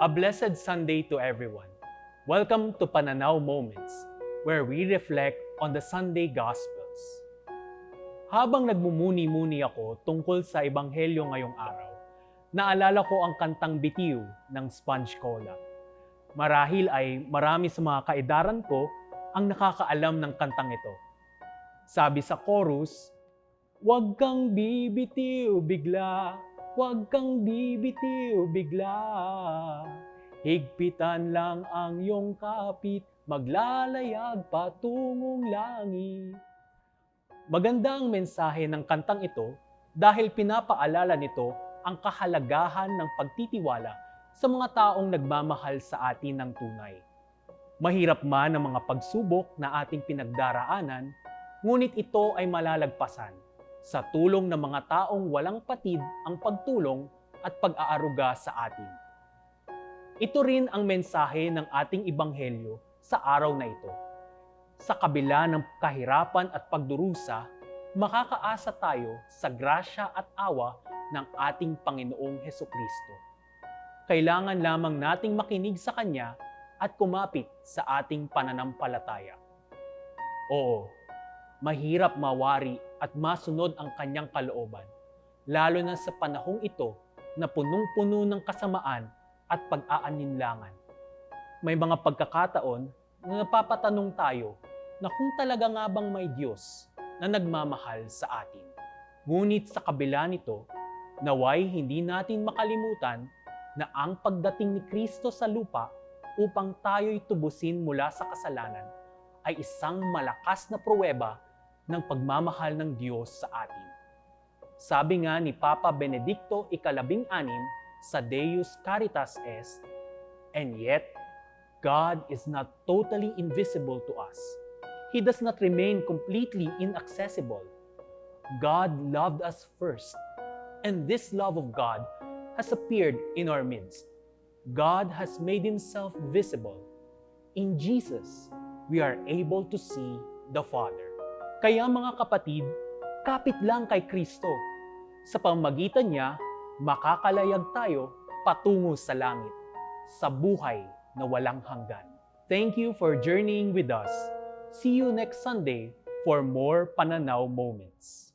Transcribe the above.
A blessed Sunday to everyone. Welcome to Pananaw Moments, where we reflect on the Sunday Gospels. Habang nagmumuni-muni ako tungkol sa Ebanghelyo ngayong araw, naalala ko ang kantang Bitiw ng Sponge Cola. Marahil ay marami sa mga kaedaran ko ang nakakaalam ng kantang ito. Sabi sa chorus, "Huwag kang bibitiw bigla, huwag kang bibitiw bigla. Higpitan lang ang iyong kapit, maglalayag patungong langit." Maganda ang mensahe ng kantang ito dahil pinapaalala nito ang kahalagahan ng pagtitiwala sa mga taong nagmamahal sa atin ng tunay. Mahirap man ang mga pagsubok na ating pinagdaraanan, ngunit ito ay malalagpasan sa tulong ng mga taong walang patid ang pagtulong at pag-aaruga sa atin. Ito rin ang mensahe ng ating Ebanghelyo sa araw na ito. Sa kabila ng kahirapan at pagdurusa, makakaasa tayo sa grasya at awa ng ating Panginoong Hesukristo. Kailangan lamang nating makinig sa Kanya at kumapit sa ating pananampalataya. Oo, mahirap mawari at masunod ang Kanyang kalooban, lalo na sa panahong ito na punong-puno ng kasamaan at pag-aalinlangan. May mga pagkakataon na napapatanong tayo na kung talaga nga bang may Diyos na nagmamahal sa atin. Ngunit sa kabila nito, naway hindi natin makalimutan na ang pagdating ni Kristo sa lupa upang tayo'y tubusin mula sa kasalanan ay isang malakas na pruweba ng pagmamahal ng Diyos sa atin. Sabi nga ni Papa Benedicto XVII sa Deus Caritas Est, "And yet, God is not totally invisible to us. He does not remain completely inaccessible. God loved us first, and this love of God has appeared in our midst. God has made Himself visible. In Jesus, we are able to see the Father." Kaya mga kapatid, kapit lang kay Kristo. Sa pamamagitan niya, makakalayag tayo patungo sa langit, sa buhay na walang hanggan. Thank you for journeying with us. See you next Sunday for more Pananaw Moments.